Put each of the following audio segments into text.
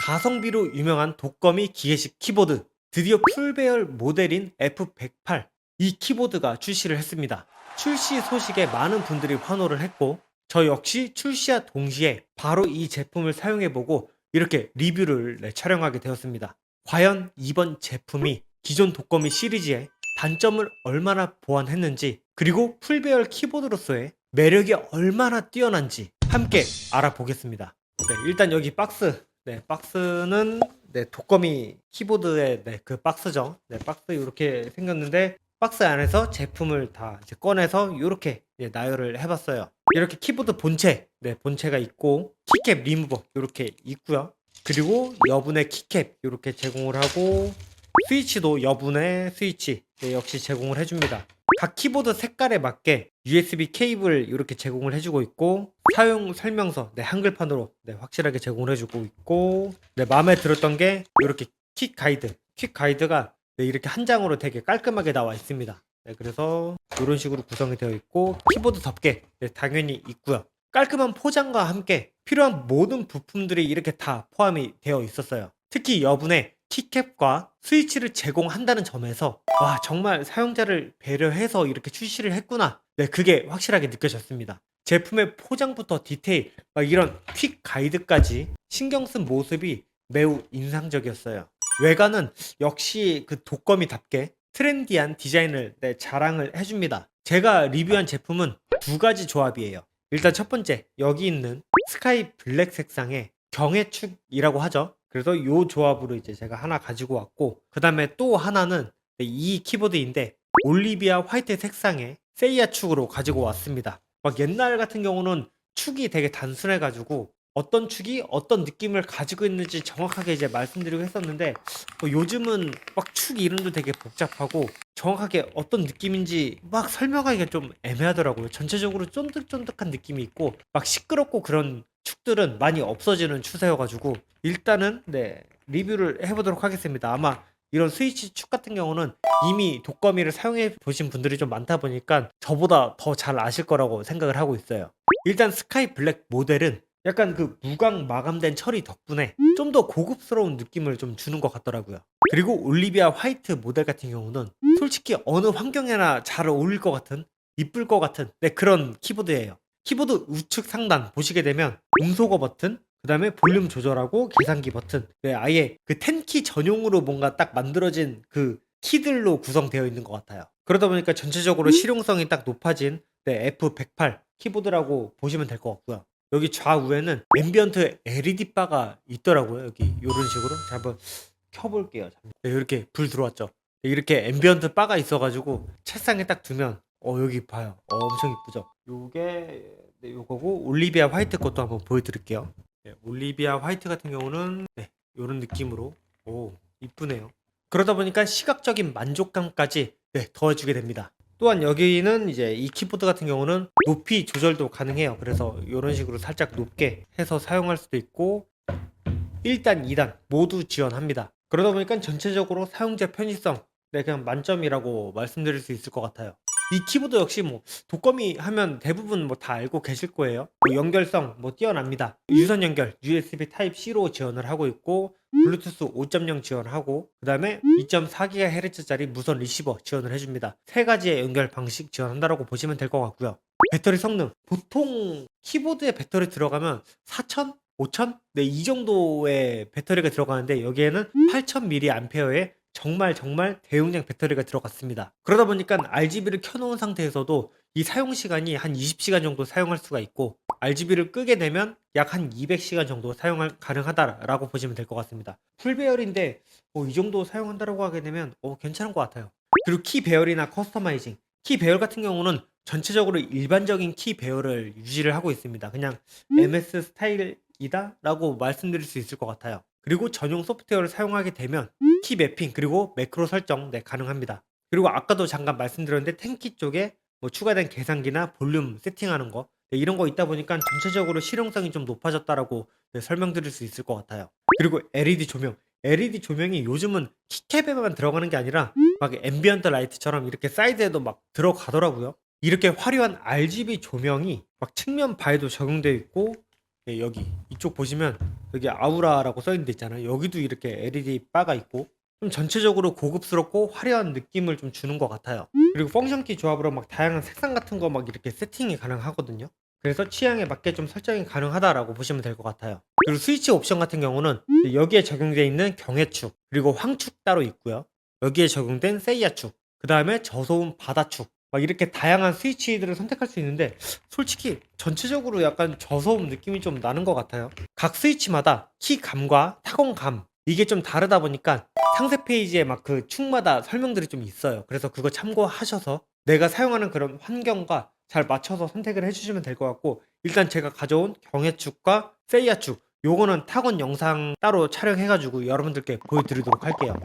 가성비로 유명한 독거미 기계식 키보드, 드디어 풀배열 모델인 F108, 이 키보드가 출시를 했습니다. 출시 소식에 많은 분들이 환호를 했고 저 역시 출시와 동시에 바로 이 제품을 사용해보고 이렇게 리뷰를 촬영하게 되었습니다. 과연 이번 제품이 기존 독거미 시리즈의 단점을 얼마나 보완했는지, 그리고 풀배열 키보드로서의 매력이 얼마나 뛰어난지 함께 알아보겠습니다. 일단 여기 박스, 박스는 독거미 키보드의 그 박스죠. 박스 이렇게 생겼는데, 박스 안에서 제품을 다 이제 꺼내서 이렇게 나열을 해봤어요. 이렇게 키보드 본체, 본체가 있고, 키캡 리무버 이렇게 있고요. 그리고 여분의 키캡 이렇게 제공을 하고, 스위치도 여분의 스위치 역시 제공을 해줍니다. 각 키보드 색깔에 맞게 USB 케이블 이렇게 제공을 해주고 있고, 사용 설명서 한글판으로 확실하게 제공을 해주고 있고, 마음에 들었던 게 이렇게 퀵 가이드가 이렇게 한 장으로 되게 깔끔하게 나와 있습니다. 그래서 이런 식으로 구성이 되어 있고, 키보드 덮개 당연히 있고요. 깔끔한 포장과 함께 필요한 모든 부품들이 이렇게 다 포함이 되어 있었어요. 특히 여분의 키캡과 스위치를 제공한다는 점에서 와, 정말 사용자를 배려해서 이렇게 출시를 했구나, 그게 확실하게 느껴졌습니다. 제품의 포장부터 디테일, 이런 퀵 가이드까지 신경 쓴 모습이 매우 인상적이었어요. 외관은 역시 그 독거미답게 트렌디한 디자인을 자랑을 해줍니다. 제가 리뷰한 제품은 두 가지 조합이에요. 일단 첫 번째, 여기 있는 스카이 블랙 색상의 경해축이라고 하죠. 그래서 이 조합으로 이제 제가 하나 가지고 왔고, 그 다음에 또 하나는 이 키보드인데 올리비아 화이트 색상의 세이아 축으로 가지고 왔습니다. 옛날 같은 경우는 축이 되게 단순해가지고 어떤 축이 어떤 느낌을 가지고 있는지 정확하게 이제 말씀드리고 했었는데, 요즘은 축 이름도 되게 복잡하고 정확하게 어떤 느낌인지 설명하기가 좀 애매하더라고요. 전체적으로 쫀득쫀득한 느낌이 있고 시끄럽고 그런 축들은 많이 없어지는 추세여가지고 일단은 리뷰를 해보도록 하겠습니다. 아마 이런 스위치 축 같은 경우는 이미 독거미를 사용해 보신 분들이 좀 많다 보니까 저보다 더 잘 아실 거라고 생각을 하고 있어요. 일단 스카이 블랙 모델은 약간 그 무광 마감된 처리 덕분에 좀 더 고급스러운 느낌을 좀 주는 것 같더라고요. 그리고 올리비아 화이트 모델 같은 경우는 솔직히 어느 환경에나 잘 어울릴 것 같은, 이쁠 것 같은 그런 키보드예요. 키보드 우측 상단 보시게 되면 음소거 버튼, 그 다음에 볼륨 조절하고 계산기 버튼, 아예 그 10키 전용으로 뭔가 딱 만들어진 그 키들로 구성되어 있는 것 같아요. 그러다 보니까 전체적으로 실용성이 딱 높아진 F108 키보드라고 보시면 될 것 같고요. 여기 좌우에는 앰비언트 LED 바가 있더라고요. 여기 이런 식으로. 자, 한번 켜볼게요. 이렇게 불 들어왔죠. 이렇게 앰비언트 바가 있어가지고 책상에 딱 두면 여기 봐요. 엄청 이쁘죠. 요게 요거고, 올리비아 화이트 것도 한번 보여드릴게요. 올리비아 화이트 같은 경우는 이런 느낌으로 이쁘네요. 그러다 보니까 시각적인 만족감까지 더해주게 됩니다. 또한 여기는 이제 이 키보드 같은 경우는 높이 조절도 가능해요. 그래서 이런 식으로 살짝 높게 해서 사용할 수도 있고, 1단, 2단 모두 지원합니다. 그러다 보니까 전체적으로 사용자 편의성 그냥 만점이라고 말씀드릴 수 있을 것 같아요. 이 키보드 역시 독거미 하면 대부분 다 알고 계실 거예요. 연결성 뛰어납니다. 유선 연결 USB Type-C로 지원을 하고 있고, 블루투스 5.0 지원하고, 그 다음에 2.4GHz짜리 무선 리시버 지원을 해줍니다. 세 가지의 연결 방식 지원한다고 보시면 될 것 같고요. 배터리 성능, 보통 키보드에 배터리 들어가면 4000? 5000? 이 정도의 배터리가 들어가는데 여기에는 8000mAh의 정말 대용량 배터리가 들어갔습니다. 그러다 보니까 RGB를 켜놓은 상태에서도 이 사용 시간이 한 20시간 정도 사용할 수가 있고, RGB를 끄게 되면 약 한 200시간 정도 사용 가능하다라고 보시면 될 것 같습니다. 풀 배열인데 이 정도 사용한다라고 하게 되면 괜찮은 것 같아요. 그리고 키 배열이나 커스터마이징, 키 배열 같은 경우는 전체적으로 일반적인 키 배열을 유지를 하고 있습니다. 그냥 MS 스타일이다 라고 말씀드릴 수 있을 것 같아요. 그리고 전용 소프트웨어를 사용하게 되면 키 매핑 그리고 매크로 설정 가능합니다. 그리고 아까도 잠깐 말씀드렸는데 텐키 쪽에 추가된 계산기나 볼륨 세팅하는 거, 이런 거 있다 보니까 전체적으로 실용성이 좀 높아졌다라고 설명드릴 수 있을 것 같아요. 그리고 LED 조명이 요즘은 키캡에만 들어가는 게 아니라 앰비언트 라이트처럼 이렇게 사이드에도 들어가더라고요. 이렇게 화려한 RGB 조명이 측면 바에도 적용되어 있고, 예, 여기 이쪽 보시면 여기 아우라라고 써 있는 데 있잖아요. 여기도 이렇게 LED 바가 있고 좀 전체적으로 고급스럽고 화려한 느낌을 좀 주는 것 같아요. 그리고 펑션키 조합으로 막 다양한 색상 같은 거 막 이렇게 세팅이 가능하거든요. 그래서 취향에 맞게 좀 설정이 가능하다라고 보시면 될 것 같아요. 그리고 스위치 옵션 같은 경우는 여기에 적용되어 있는 경해축 그리고 황축 따로 있고요. 여기에 적용된 세이아축, 그 다음에 저소음 바다축, 막 이렇게 다양한 스위치들을 선택할 수 있는데 솔직히 전체적으로 약간 저소음 느낌이 좀 나는 것 같아요. 각 스위치마다 키감과 타건감 이게 좀 다르다 보니까 상세 페이지에 막 그 축마다 설명들이 좀 있어요. 그래서 그거 참고하셔서 내가 사용하는 그런 환경과 잘 맞춰서 선택을 해주시면 될 것 같고, 일단 제가 가져온 경해축과 세이아축 요거는 타건 영상 따로 촬영해가지고 여러분들께 보여드리도록 할게요.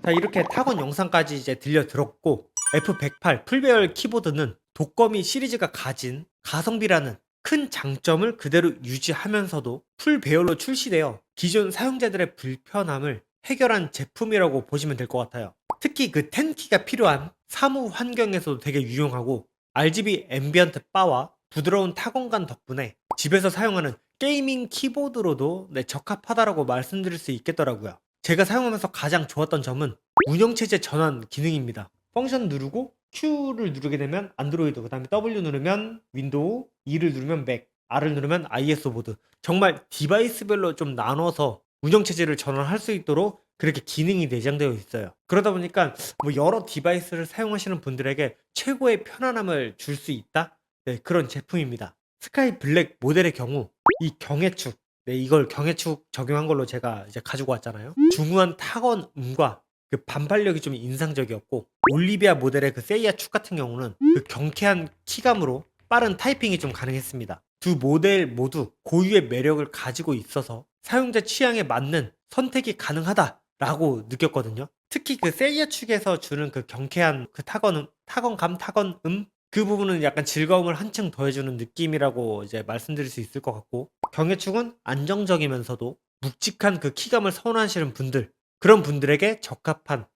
자, 이렇게 타건 영상까지 이제 들려들었고, F108 풀배열 키보드는 독거미 시리즈가 가진 가성비라는 큰 장점을 그대로 유지하면서도 풀 배열로 출시되어 기존 사용자들의 불편함을 해결한 제품이라고 보시면 될 것 같아요. 특히 그 10키가 필요한 사무 환경에서도 되게 유용하고, RGB 앰비언트 바와 부드러운 타건감 덕분에 집에서 사용하는 게이밍 키보드로도 적합하다라고 말씀드릴 수 있겠더라고요. 제가 사용하면서 가장 좋았던 점은 운영체제 전환 기능입니다. 펑션 누르고 Q를 누르게 되면 안드로이드, 그 다음에 W 누르면 윈도우, E를 누르면 맥, R을 누르면 ISO 보드. 정말 디바이스별로 좀 나눠서 운영체제를 전환할 수 있도록 그렇게 기능이 내장되어 있어요. 그러다 보니까 뭐 여러 디바이스를 사용하시는 분들에게 최고의 편안함을 줄 수 있다? 네, 그런 제품입니다. 스카이 블랙 모델의 경우 이 경해축, 네, 이걸 경해축 적용한 걸로 제가 이제 가지고 왔잖아요. 중후한 타건음과 그 반발력이 좀 인상적이었고, 올리비아 모델의 그 세이아 축 같은 경우는 그 경쾌한 키감으로 빠른 타이핑이 좀 가능했습니다. 두 모델 모두 고유의 매력을 가지고 있어서 사용자 취향에 맞는 선택이 가능하다라고 느꼈거든요. 특히 그 세이아 축에서 주는 그 경쾌한 그 타건감, 타건음 그 부분은 약간 즐거움을 한층 더해주는 느낌이라고 이제 말씀드릴 수 있을 것 같고, 경해축은 안정적이면서도 묵직한 그 키감을 선호하시는 분들, 그런 분들에게 적합한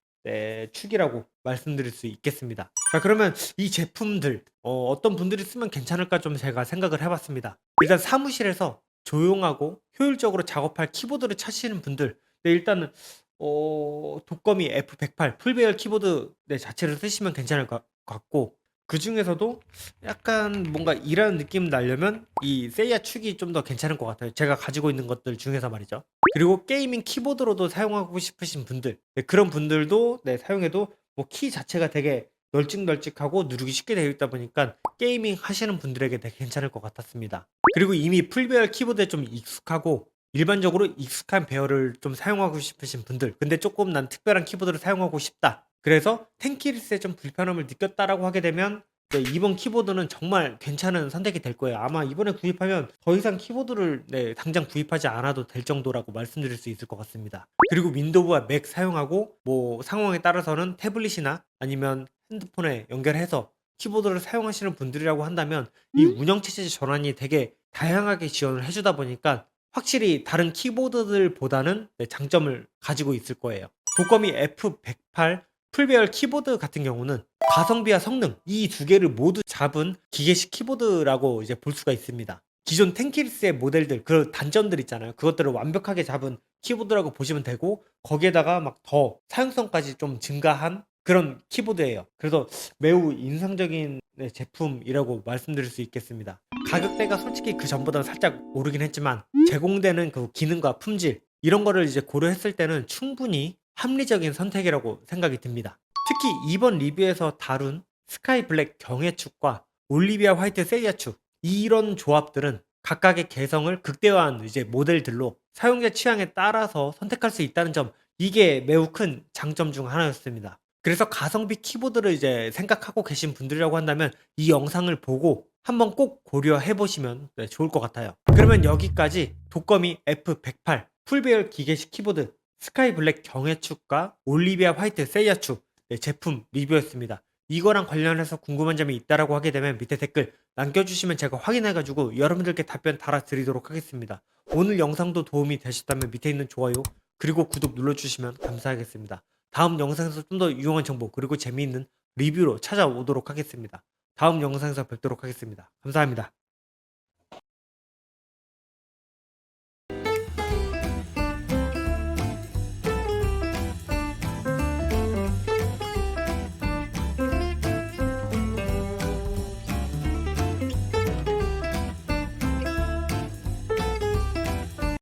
축이라고 말씀드릴 수 있겠습니다. 자, 그러면 이 제품들 어떤 분들이 쓰면 괜찮을까 좀 제가 생각을 해봤습니다. 일단 사무실에서 조용하고 효율적으로 작업할 키보드를 찾으시는 분들, 일단은 독거미 F108 풀배열 키보드 자체를 쓰시면 괜찮을 것 같고, 그 중에서도 약간 뭔가 일하는 느낌 나려면 이 세이아 축이 좀 더 괜찮을 것 같아요. 제가 가지고 있는 것들 중에서 말이죠. 그리고 게이밍 키보드로도 사용하고 싶으신 분들, 그런 분들도 사용해도 뭐 키 자체가 되게 널찍널찍하고 누르기 쉽게 되어 있다 보니까 게이밍 하시는 분들에게 되게 괜찮을 것 같았습니다. 그리고 이미 풀배열 키보드에 좀 익숙하고 일반적으로 익숙한 배열을 좀 사용하고 싶으신 분들, 근데 조금 난 특별한 키보드를 사용하고 싶다, 그래서 텐키리스에 좀 불편함을 느꼈다라고 하게 되면 이번 키보드는 정말 괜찮은 선택이 될 거예요. 아마 이번에 구입하면 더 이상 키보드를 당장 구입하지 않아도 될 정도라고 말씀드릴 수 있을 것 같습니다. 그리고 윈도우와 맥 사용하고 뭐 상황에 따라서는 태블릿이나 아니면 핸드폰에 연결해서 키보드를 사용하시는 분들이라고 한다면 이 운영체제 전환이 되게 다양하게 지원을 해주다 보니까 확실히 다른 키보드들보다는 장점을 가지고 있을 거예요. 독거미 F108 풀배열 키보드 같은 경우는 가성비와 성능 이 두 개를 모두 잡은 기계식 키보드라고 이제 볼 수가 있습니다. 기존 텐키리스의 모델들 그 단점들 있잖아요. 그것들을 완벽하게 잡은 키보드라고 보시면 되고, 거기에다가 막 더 사용성까지 좀 증가한 그런 키보드예요. 그래서 매우 인상적인 네, 제품이라고 말씀드릴 수 있겠습니다. 가격대가 솔직히 그 전보다는 살짝 오르긴 했지만 제공되는 그 기능과 품질 이런 거를 이제 고려했을 때는 충분히 합리적인 선택이라고 생각이 듭니다. 특히 이번 리뷰에서 다룬 스카이 블랙 경해축과 올리비아 화이트 세이아축 이런 조합들은 각각의 개성을 극대화한 이제 모델들로 사용자 취향에 따라서 선택할 수 있다는 점 이게 매우 큰 장점 중 하나였습니다. 그래서 가성비 키보드를 이제 생각하고 계신 분들이라고 한다면 이 영상을 보고 한번 꼭 고려해 보시면 네, 좋을 것 같아요. 그러면 여기까지 독거미 F108 풀배열 기계식 키보드 스카이 블랙 경해축과 올리비아 화이트 세이아축 네, 제품 리뷰였습니다. 이거랑 관련해서 궁금한 점이 있다라고 하게 되면 밑에 댓글 남겨주시면 제가 확인해가지고 여러분들께 답변 달아드리도록 하겠습니다. 오늘 영상도 도움이 되셨다면 밑에 있는 좋아요 그리고 구독 눌러주시면 감사하겠습니다. 다음 영상에서 좀 더 유용한 정보 그리고 재미있는 리뷰로 찾아오도록 하겠습니다. 다음 영상에서 뵙도록 하겠습니다. 감사합니다.